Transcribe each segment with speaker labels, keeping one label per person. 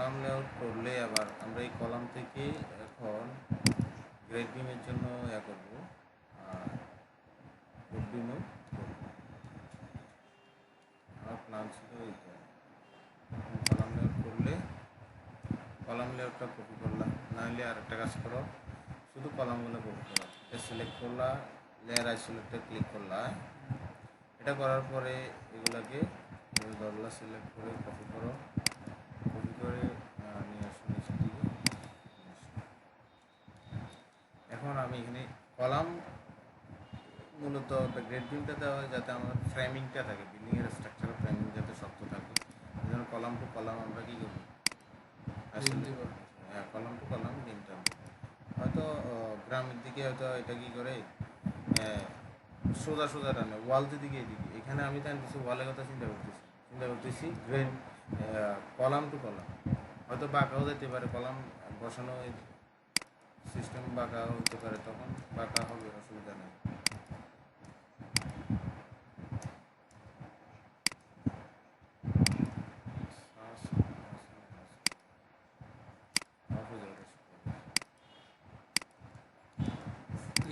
Speaker 1: Column layout করলে আবার আমরা এই কলাম থেকে এখন গ্রেড বিমের জন্য করবো গ্রেড বিমও করবো। আমার প্ল্যান ছিল এইটা, কলাম লেআউট করলে কলাম লেআউটটা কপি করলাম, নাহলে আর একটা কাজ করো, শুধু কলামগুলো কপি করো। এটা সিলেক্ট করলা, লেয়ার আইসোলেটে ক্লিক করলা, এটা করার পরে এগুলাকে ধরলা, সিলেক্ট করে কপি করো, কপি করে নিয়ে আসো নিচের দিকে। এখন আমি এখানে কলাম মূলত গ্রেড বিমটা দেওয়া হয় যাতে আমার ফ্রেমিংটা থাকে, বিল্ডিংয়ের স্ট্রাকচারের ফ্রেমিং যাতে শক্ত থাকে। এই জন্য কলাম টু কলাম আমরা কী করবো, হ্যাঁ কলাম টু কলাম বিমটা। হয়তো গ্রামের দিকে হয়তো এটা কী করে সোজা সোজা টানে ওয়াল দিকে এদিকে, এখানে আমি টানতেছি ওয়ালের কথা চিন্তা করতেছি গ্রেড কলাম টু কলাম। হয়তো বাঁকাও যেতে পারে, কলাম বসানো সিস্টেম বাঁকা হতে পারে, তখন বাঁকা হবে, অসুবিধা নেই।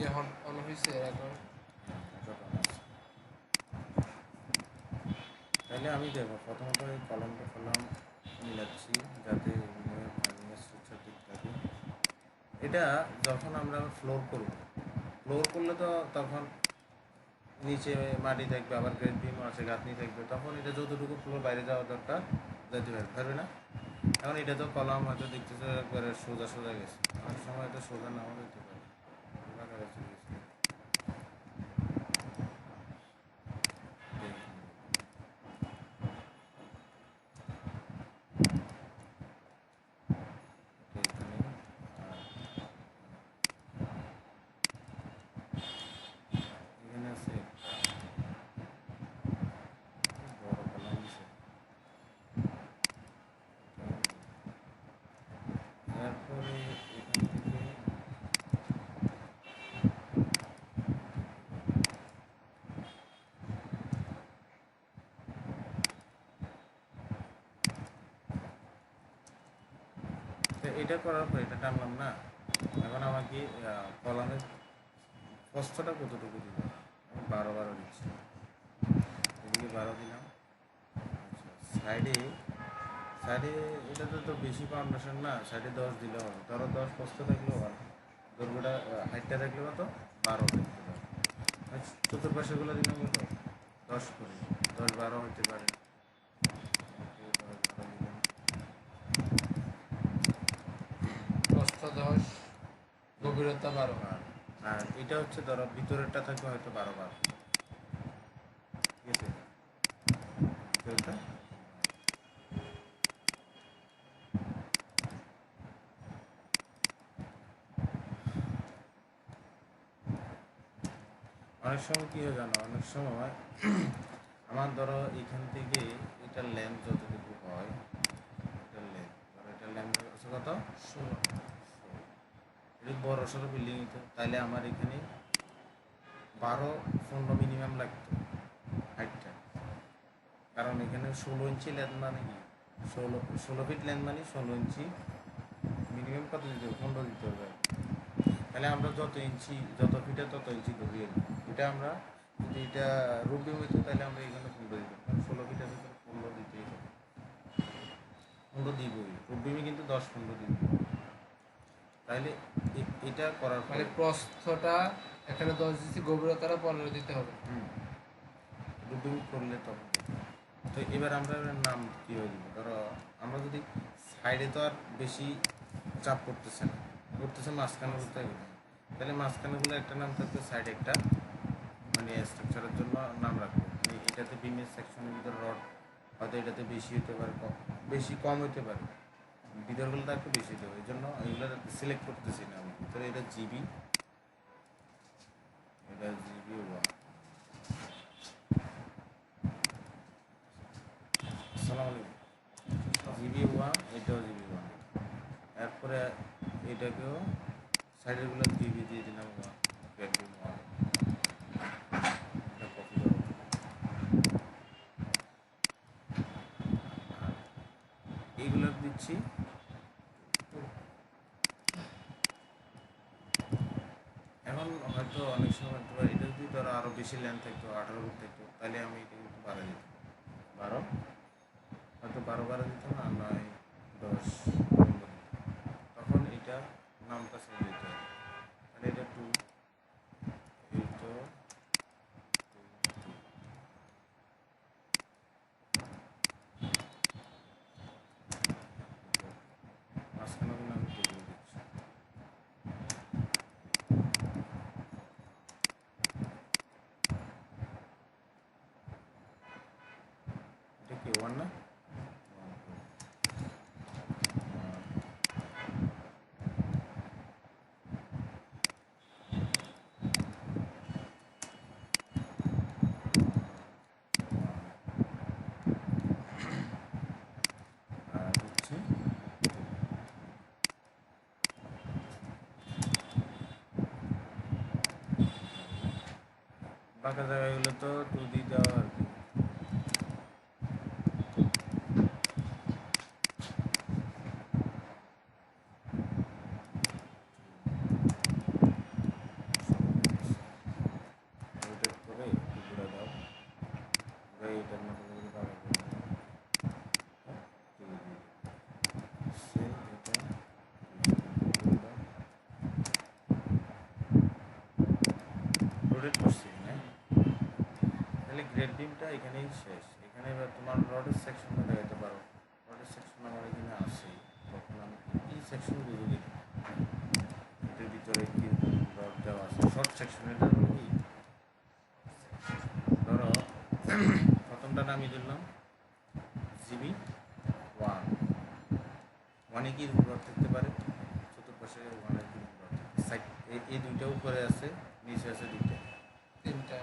Speaker 2: এখন অন হয়েছে এখন।
Speaker 1: তাহলে আমি দেখো প্রথমত এই কলমটা কলম মিলাচ্ছি যাতে স্ট্রাকচার ঠিক থাকে। এটা যখন আমরা ফ্লোর করব, ফ্লোর করলে তো তখন নিচে মাটি থাকবে, আবার গ্রেড বিম আছে, গাঁথনি থাকবে, তখন এটা যতটুকু ফ্লোর বাইরে যাওয়া দরকার যেতে পারবে না। এখন এটা তো কলাম হয়তো দেখতেছে একবারে সোজা সোজা গেছে, অনেক সময় এটা সোজা নাও যেতে পারে, বাঁকা গেছে। এখানে আছে বড় কলাম দিছে, তারপরে এখান থেকে এটা করার পর এটা টানলাম না। এখন আমাকে কলামের প্রস্থটা কতটুকু দিব, 12 দিচ্ছি, এদিকে 12 দিলাম। আচ্ছা সাইডে সাইডে এটা তো বেশি ফাউন্ডেশন না, সাইডে 10 দিলে হবে, ধরো 10 প্রস্থ থাকলেও ভালো, দৈর্ঘ্যটা হাইটটা থাকলে কত 12 থাকতে পারে। চতুর্পাশেগুলো দিলাম কত 10 করে, 10-12 হতে পারে।
Speaker 2: প্রস্থ 10, গভীরতা 12।
Speaker 1: আর এটা হচ্ছে ধরো ভিতরেরটা থাকবে হয়তো 12 ঠিক আছে, ভিতরেরটা অনেক সময় কী হয় জানো, অনেক সময় আমার ধরো এখান থেকে এটার লেন্থ যতটুকু হয়, এটার লেন্থ ধরো এটার লেন্থ হচ্ছে কত 16, এটা বড় সড়ো বিল্ডিং হতো, তাইলে আমার এখানে 12-15 মিনিমাম লাগতো হাইটটা। কারণ এখানে 16 ইঞ্চি লেন্থ মানে কি, 16 ফিট লেন্থ মানে 16 ইঞ্চি মিনিমাম কত দিতে হবে, 15 দিতে হবে। তাহলে আমরা যত ফিটে তত ইঞ্চি ধরিয়ে দিই, এটা আমরা যদি এটা রুট বিম হইতো তাহলে আমরা এখানে 15 দিতাম, কারণ 16 ফিটের ভিতরে 15 দিতেই হবে, 15 দিবই, রুট বিমে কিন্তু 10-15 দিব। তাহলে এটা করার
Speaker 2: মানে
Speaker 1: পরে
Speaker 2: প্রস্থটা এখানে 10 দিচ্ছি, গভীরতাটা 15 দিতে হবে।
Speaker 1: রুট বিম করলে তখন তো এবার আমরা নাম কীভাবে দিব, ধরো আমরা যদি সাইডে তো আর বেশি চাপ করতেছে মাঝখানে বলতে হবে, তাহলে মাঝখানেগুলো একটা নাম থাকবে, সাইডে একটা মানে স্ট্রাকচারের জন্য নাম রাখবো। এটাতে বিমের সেকশনের ভিতরে রড হয়তো এটাতে বেশি হতে পারে, বেশি কম হতে পারে, ভিতরগুলো তো একটু বেশি হতে হবে, এই জন্য এগুলো সিলেক্ট করতেছি না আমি। ভিতরে এটা জিবি, এটা জিবি 1, আসসালামু আলাইকুম, জিবি 1, এটাও জিবি 1, এরপরে এটাকেও সাইডেরগুলো জিবি দিয়ে দিলাম 1, এইগুলোর দিক দিচ্ছি এখন হয়তো অনেক সময় তো এটা যদি ধরো আরও বেশি লেন্থ থাকতো 18 রুট থাকতো তাহলে আমি এটা কিন্তু বাড়া দিতাম 12 হয়তো 12 বাড়া দিতাম আর নয় 10 তখন এটা নামটা চেঞ্জ হইতে হবে তাহলে এটা 2 এই তো মাঝখানে কিন্তু আমি টু দিচ্ছি এটা কি 1 না আর হচ্ছে বাঁকা জায়গাগুলো তো 2 দিয়ে দেওয়া আর কি রোটেট করে একটু ঘুরে দাও ঘুরে এটার মতো করে বাঁকা করে দাও সেম এটা রোটেট করছি হ্যাঁ তাহলে গ্রেড বিমটা এখানেই শেষ এখানে এবার তোমার রডের সেকশনটা দেখাতে পারো রডের সেকশন আমার এখানে আসে তখন আমি এই সেকশনগুলো দেখি এটার ভিতরে কি রড দেওয়া আছে শর্ট সেকশন এটা হলো কি ধরো প্রথমটা নামিয়ে দিলাম জিবি 1 ওয়ানে কি রড থাকতে পারে চতুর্পাশে ওয়ানের কি রড সাইড এই দুইটা উপরে আছে নিচে আছে দুইটা
Speaker 2: তিনটা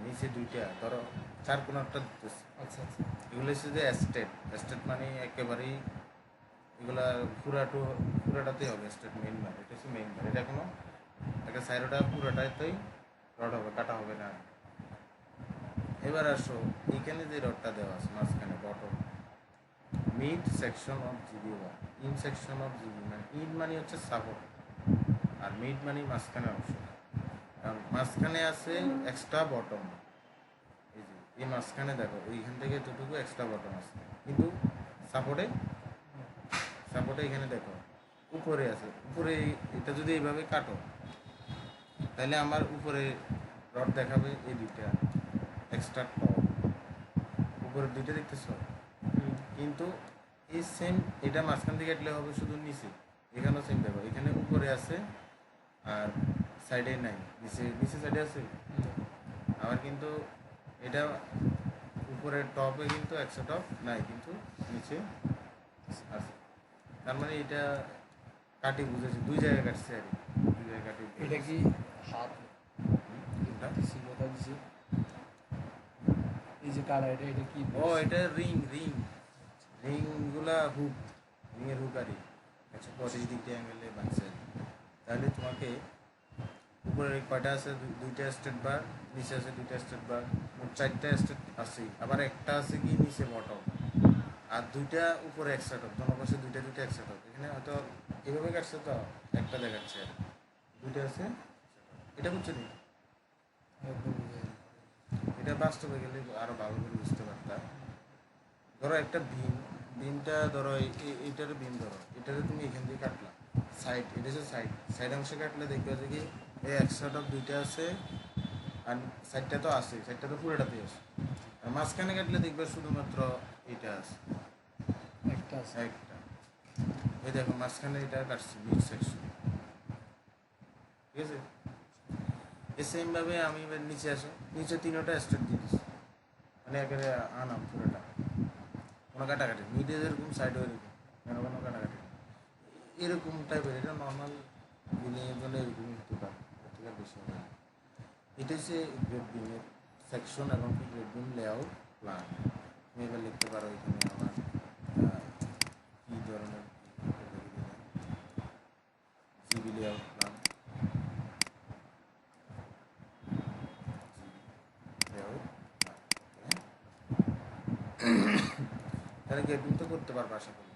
Speaker 1: নিচে দুইটা ধরো 4 কোণারটা দিতেছে
Speaker 2: আচ্ছা আচ্ছা
Speaker 1: এগুলো হচ্ছে যে এস্টেট এস্টেট মানে একেবারেই এগুলা পুরাটাতেই হবে এস্টেট মেইন বার এটা হচ্ছে মেইন বার এটা কোনো একটা সাইডটা পুরাটাতেই রড হবে কাটা হবে না এবার আসো এইখানে যে রডটা দেওয়া আছে মাঝখানে bottom mid section of GB one in section of GB মানে ইন মানে হচ্ছে সাপোর্ট আর মিড মানে মাঝখানে অংশ কারণ মাঝখানে আছে এক্সট্রা বটম এই যে এই মাঝখানে দেখো ওইখান থেকে যতটুকু এক্সট্রা বটম আছে কিন্তু সাপোর্টে এখানে দেখো উপরে আছে উপরে এটা যদি এইভাবে কাটো তাহলে আমার উপরে রড দেখাবে এই দুইটা এক্সট্রা টপ উপরের দুইটা দেখতেছ কিন্তু এই সেম এটা মাঝখান থেকে কাটলে হবে শুধু নিচে এখানেও সেম দেখো এখানে উপরে আছে আর সাইডে নাই নিচে সাইডে আছে আবার কিন্তু এটা উপরের টপে কিন্তু একশো টপ নাই কিন্তু নিচে আছে তার মানে এটা কাটি বুঝেছি দুই জায়গায় কাটছে আর কি দুই জায়গায় কাটি
Speaker 2: এটা কি হাত
Speaker 1: কোনটা?
Speaker 2: দিছি কথা দিছি এই যে কারা এটা কি
Speaker 1: ও এটা রিংগুলা হুক রিংয়ের হুক আর 125 অ্যাঙ্গেলে বাঁধছে তাহলে তোমাকে উপরে কয়টা আছে দুইটা স্টেট বার নিচে আছে দুইটা স্টেট বার মোট 4টা স্টেট আছে আবার একটা আছে কি নিচে বটম আর দুইটা উপরে একসাথ দোনো পাশে দুইটা একসাথ এখানে হয়তো এভাবে কাটছে তো একটা দেখাচ্ছে আর দুইটা আছে এটা বুঝছো নি এটা বাস্তবে গেলে আরো ভালো করে বুঝতে পারতাম ধরো একটা বিমটা ধরো এইটার বিম ধরো এটারে তুমি এখান দিয়ে কাটলা সাইড এটা হচ্ছে সাইড অংশে কাটলে দেখবে যে কি এই একশোটা দুইটা আছে আর সাইডটা তো আছে সাইডটা তো পুরোটাতেই আছে আর মাঝখানে কাটলে দেখবে শুধুমাত্র এইটা আছে
Speaker 2: একটা আছে
Speaker 1: একটা এই দেখো মাঝখানে এটা কাটছি মিড সেকশন ঠিক আছে এই সেমভাবে আমি এবার নিচে আসো নিচে 3টা স্টেপ দিয়ে দিচ্ছি মানে একেবারে আনাম পুরোটা কোনো কাটাকাটি মিডে যেরকম সাইডে এরকম কোনো কাটাকাটি এরকম টাইপের এটা নর্মাল বিল্ডিংয়ের জন্য এরকম হতে পারে এর থেকে আর বেশি হবে না এটা হচ্ছে গ্রেড বিমের সেকশন এবং কি গ্রেড বিম লেআউট প্ল্যান তুমি এবার লিখতে পারো এখানে আমার কী ধরনের জিবি লেআউট প্ল্যান তাহলে গ্রেড বিম তো করতে পারবো আশা করি